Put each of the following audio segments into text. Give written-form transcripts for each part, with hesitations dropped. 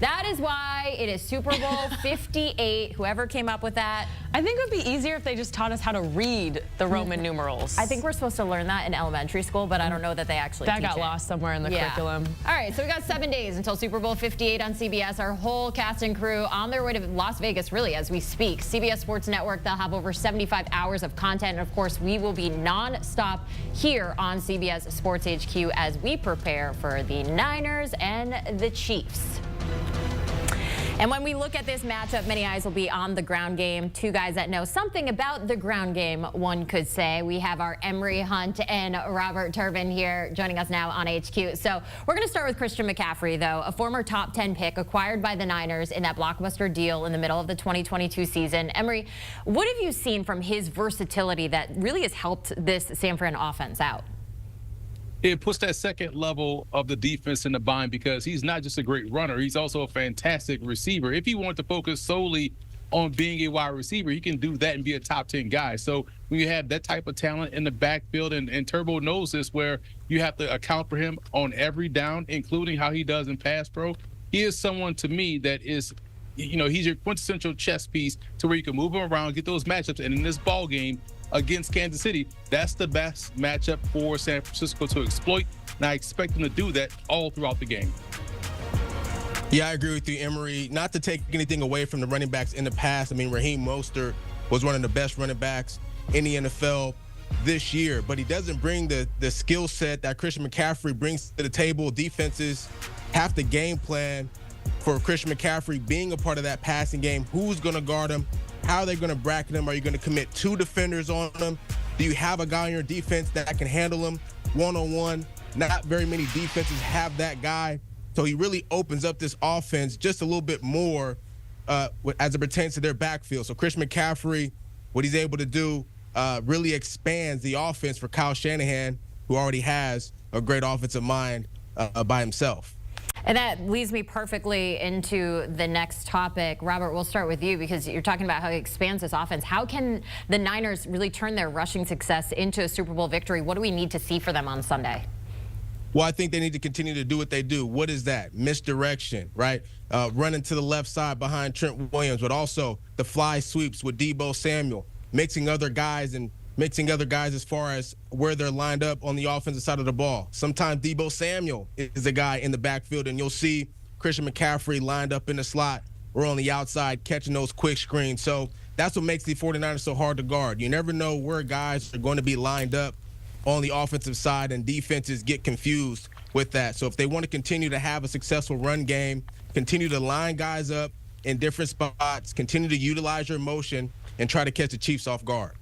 That is why it is Super Bowl 58. Whoever came up with that. I think it would be easier if they just taught us how to read the Roman numerals. I think we're supposed to learn that in elementary school, but I don't know that they actually teach it. That got lost somewhere in the curriculum. All right, so we got 7 days until Super Bowl 58 on CBS. Our whole cast and crew on their way to Las Vegas, really, as we speak. CBS Sports Network, they'll have over 75 hours of content. And, of course, we will be non-stop here on CBS Sports HQ as we prepare for the Niners and the Chiefs. And when we look at this matchup, many eyes will be on the ground game. Two guys that know something about the ground game, one could say. We have our Emory Hunt and Robert Turbin here joining us now on HQ. So we're going to start with Christian McCaffrey, though, a former top 10 pick acquired by the Niners in that blockbuster deal in the middle of the 2022 season. Emory, what have you seen from his versatility that really has helped this San Fran offense out? It puts that second level of the defense in the bind because he's not just a great runner, he's also a fantastic receiver. If he wanted to focus solely on being a wide receiver, he can do that and be a top 10 guy. So when you have that type of talent in the backfield, and Turbo knows this, where you have to account for him on every down, including how he does in pass pro, he is someone to me that is, you know, he's your quintessential chess piece to where you can move him around, get those matchups, and in this ball game against Kansas City, that's the best matchup for San Francisco to exploit, and I expect them to do that all throughout the game. Yeah, I agree with you, Emory. Not to take anything away from the running backs in the past. I mean, Raheem Mostert was one of the best running backs in the NFL this year, but he doesn't bring the skill set that Christian McCaffrey brings to the table. Defenses have to game plan for Christian McCaffrey being a part of that passing game. Who's going to guard him? How are they going to bracket him? Are you going to commit two defenders on him? Do you have a guy on your defense that can handle him one-on-one? Not very many defenses have that guy. So he really opens up this offense just a little bit more as it pertains to their backfield. So Christian McCaffrey, what he's able to do really expands the offense for Kyle Shanahan, who already has a great offensive mind by himself. And that leads me perfectly into the next topic. Robert, we'll start with you because you're talking about how he expands this offense. How can the Niners really turn their rushing success into a Super Bowl victory? What do we need to see for them on Sunday? Well, I think they need to continue to do what they do. What is that? Misdirection, right? Running to the left side behind Trent Williams, but also the fly sweeps with Deebo Samuel, mixing other guys as far as where they're lined up on the offensive side of the ball. Sometimes Deebo Samuel is the guy in the backfield, and you'll see Christian McCaffrey lined up in the slot or on the outside catching those quick screens. So that's what makes the 49ers so hard to guard. You never know where guys are going to be lined up on the offensive side, and defenses get confused with that. So if they want to continue to have a successful run game, continue to line guys up in different spots, continue to utilize your motion, and try to catch the Chiefs off guard.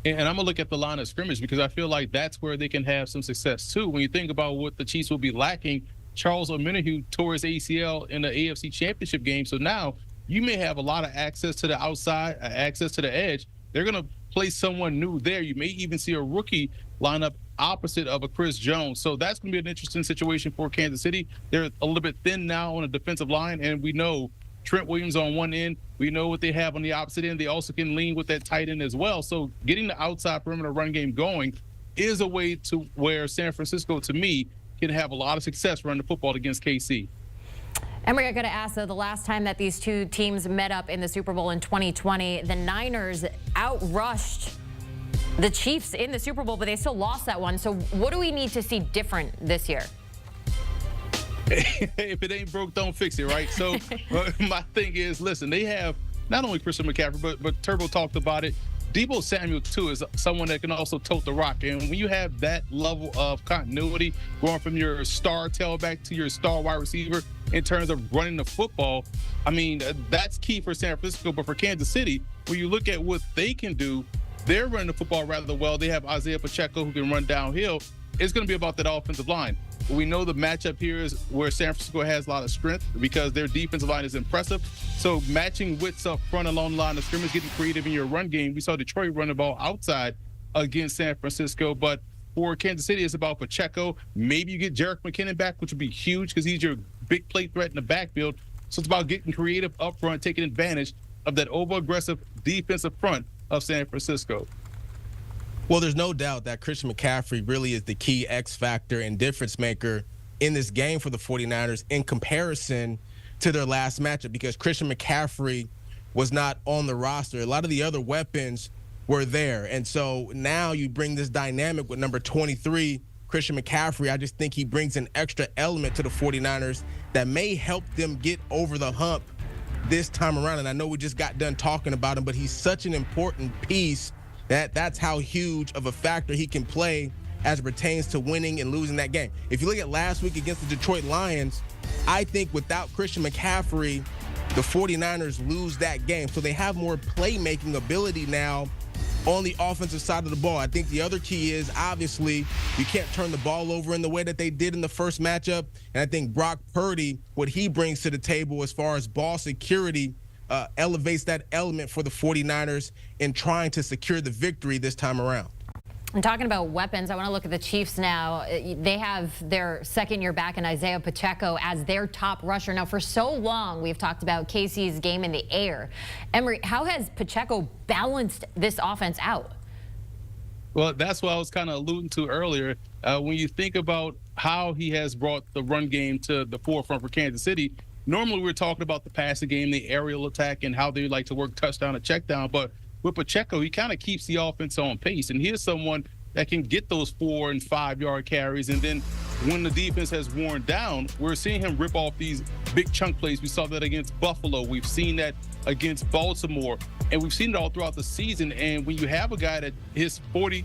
And I'm going to look at the line of scrimmage because I feel like that's where they can have some success, too. When you think about what the Chiefs will be lacking, Charles Omenihu tore his ACL in the AFC Championship game. So now you may have a lot of access to the outside, access to the edge. They're going to play someone new there. You may even see a rookie line up opposite of a Chris Jones. So that's going to be an interesting situation for Kansas City. They're a little bit thin now on the defensive line, and we know Trent Williams on one end. We know what they have on the opposite end. They also can lean with that tight end as well. So getting the outside perimeter run game going is a way to where San Francisco, to me, can have a lot of success running the football against KC. Emory, I got to ask, though, the last time that these two teams met up in the Super Bowl in 2020, the Niners outrushed the Chiefs in the Super Bowl, but they still lost that one. So what do we need to see different this year? If it ain't broke, don't fix it, right? So my thing is, listen, they have not only Christian McCaffrey, but Turbo talked about it. Deebo Samuel, too, is someone that can also tote the rock. And when you have that level of continuity going from your star tailback to your star wide receiver in terms of running the football, I mean, that's key for San Francisco. But for Kansas City, when you look at what they can do, they're running the football rather well. They have Isaiah Pacheco who can run downhill. It's going to be about that offensive line. We know the matchup here is where San Francisco has a lot of strength because their defensive line is impressive. So matching widths up front along the line of scrimmage, getting creative in your run game. We saw Detroit run the ball outside against San Francisco. But for Kansas City, it's about Pacheco. Maybe you get Jerick McKinnon back, which would be huge because he's your big play threat in the backfield. So it's about getting creative up front, taking advantage of that over-aggressive defensive front of San Francisco. Well, there's no doubt that Christian McCaffrey really is the key X factor and difference maker in this game for the 49ers in comparison to their last matchup because Christian McCaffrey was not on the roster. A lot of the other weapons were there. And so now you bring this dynamic with number 23, Christian McCaffrey. I just think he brings an extra element to the 49ers that may help them get over the hump this time around. And I know we just got done talking about him, but he's such an important piece that's how huge of a factor he can play as it pertains to winning and losing that game. If you look at last week against the Detroit Lions, I think without Christian McCaffrey, the 49ers lose that game. So they have more playmaking ability now on the offensive side of the ball. I think the other key is, obviously, you can't turn the ball over in the way that they did in the first matchup. And I think Brock Purdy, what he brings to the table as far as ball security, elevates that element for the 49ers in trying to secure the victory this time around. And talking about weapons, I want to look at the Chiefs now. They have their second year back in Isaiah Pacheco as their top rusher. Now, for so long, we've talked about Casey's game in the air. Emory, how has Pacheco balanced this offense out? Well, that's what I was kind of alluding to earlier. When you think about how he has brought the run game to the forefront for Kansas City, normally we're talking about the passing game, the aerial attack, and how they like to work touchdown and check down. But with Pacheco, he kind of keeps the offense on pace. And here's someone that can get those 4- and 5-yard carries. And then when the defense has worn down, we're seeing him rip off these big chunk plays. We saw that against Buffalo. We've seen that against Baltimore. And we've seen it all throughout the season. And when you have a guy that his 45th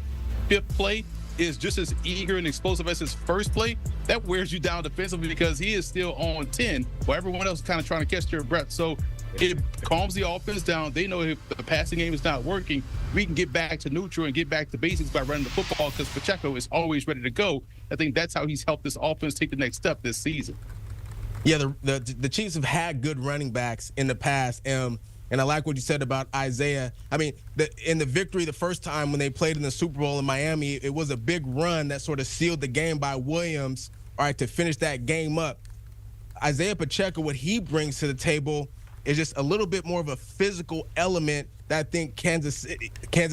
play is just as eager and explosive as his first play, that wears you down defensively because he is still on 10 while everyone else is kind of trying to catch their breath. So it calms the offense down. They know if the passing game is not working, we can get back to neutral and get back to basics by running the football because Pacheco is always ready to go. I think that's how he's helped this offense take the next step this season. Yeah, the Chiefs have had good running backs in the past, and I like what you said about Isaiah. I mean, in the victory the first time when they played in the Super Bowl in Miami, it was a big run that sort of sealed the game by Williams, all right, to finish that game up. Isaiah Pacheco, what he brings to the table is just a little bit more of a physical element that I think Kansas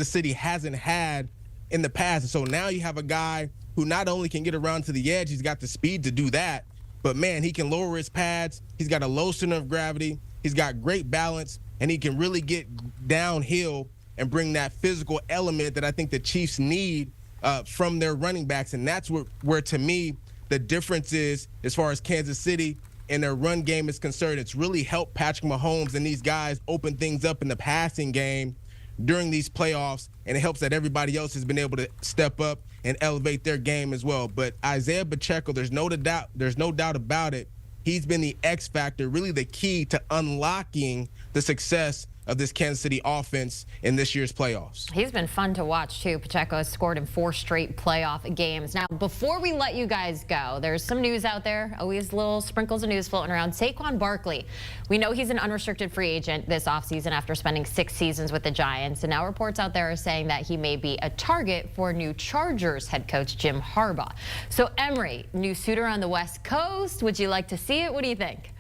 City hasn't had in the past. And so now you have a guy who not only can get around to the edge, he's got the speed to do that, but man, he can lower his pads. He's got a low center of gravity. He's got great balance, and he can really get downhill and bring that physical element that I think the Chiefs need from their running backs. And that's where to me, the difference is as far as Kansas City and their run game is concerned. It's really helped Patrick Mahomes and these guys open things up in the passing game during these playoffs, and it helps that everybody else has been able to step up and elevate their game as well. But Isaiah Pacheco, there's no doubt about it. He's been the X factor, really the key to unlocking the success of this Kansas City offense in this year's playoffs. He's been fun to watch, too. Pacheco has scored in 4 straight playoff games. Now, before we let you guys go, there's some news out there, always little sprinkles of news floating around. Saquon Barkley, we know he's an unrestricted free agent this offseason after spending 6 seasons with the Giants. And now reports out there are saying that he may be a target for new Chargers head coach Jim Harbaugh. So, Emory, new suitor on the West Coast. Would you like to see it? What do you think?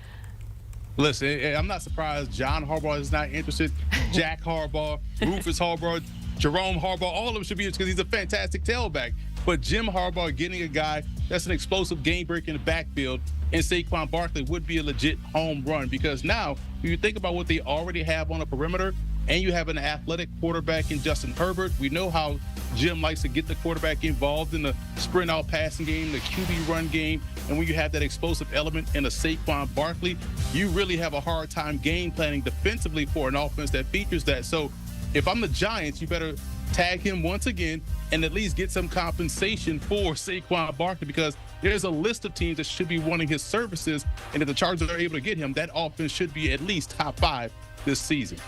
Listen, I'm not surprised John Harbaugh is not interested. Jack Harbaugh, Rufus Harbaugh, Jerome Harbaugh, all of them should be interested because he's a fantastic tailback. But Jim Harbaugh getting a guy that's an explosive game breaker in the backfield and Saquon Barkley would be a legit home run because now, if you think about what they already have on the perimeter and you have an athletic quarterback in Justin Herbert, we know how Jim likes to get the quarterback involved in the sprint out passing game, the QB run game. And when you have that explosive element in a Saquon Barkley, you really have a hard time game planning defensively for an offense that features that. So if I'm the Giants, you better tag him once again and at least get some compensation for Saquon Barkley because there's a list of teams that should be wanting his services. And if the Chargers are able to get him, that offense should be at least top 5 this season.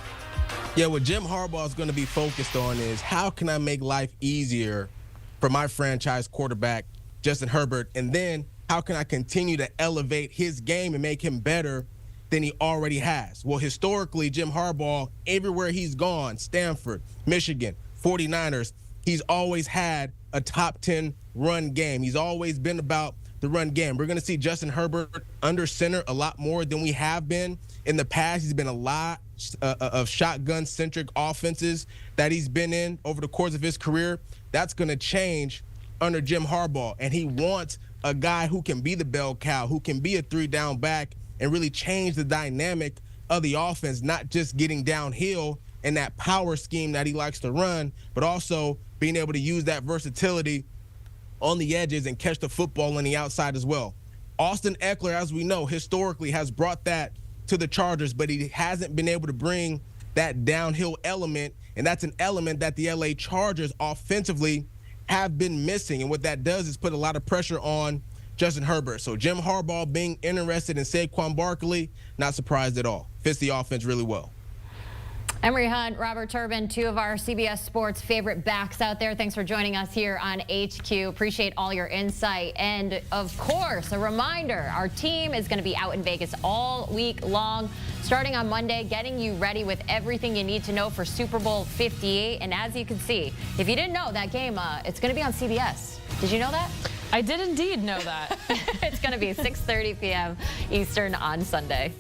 Yeah, what Jim Harbaugh is going to be focused on is how can I make life easier for my franchise quarterback, Justin Herbert, and then how can I continue to elevate his game and make him better than he already has? Well, historically, Jim Harbaugh, everywhere he's gone, Stanford, Michigan, 49ers, he's always had a top 10 run game. He's always been about the run game. We're going to see Justin Herbert under center a lot more than we have been in the past. He's been a lot of shotgun-centric offenses that he's been in over the course of his career. That's going to change under Jim Harbaugh, and he wants a guy who can be the bell cow, who can be a 3-down back and really change the dynamic of the offense, not just getting downhill in that power scheme that he likes to run, but also being able to use that versatility on the edges and catch the football on the outside as well. Austin Eckler, as we know, historically has brought that to the Chargers, but he hasn't been able to bring that downhill element, and that's an element that the LA Chargers offensively have been missing. And what that does is put a lot of pressure on Justin Herbert. So Jim Harbaugh being interested in Saquon Barkley, not surprised at all. Fits the offense really well. Emory Hunt, Robert Turbin, two of our CBS Sports favorite backs out there. Thanks for joining us here on HQ. Appreciate all your insight. And, of course, a reminder, our team is going to be out in Vegas all week long, starting on Monday, getting you ready with everything you need to know for Super Bowl 58. And as you can see, if you didn't know, that game, it's going to be on CBS. Did you know that? I did indeed know that. It's going to be 6:30 p.m. Eastern on Sunday.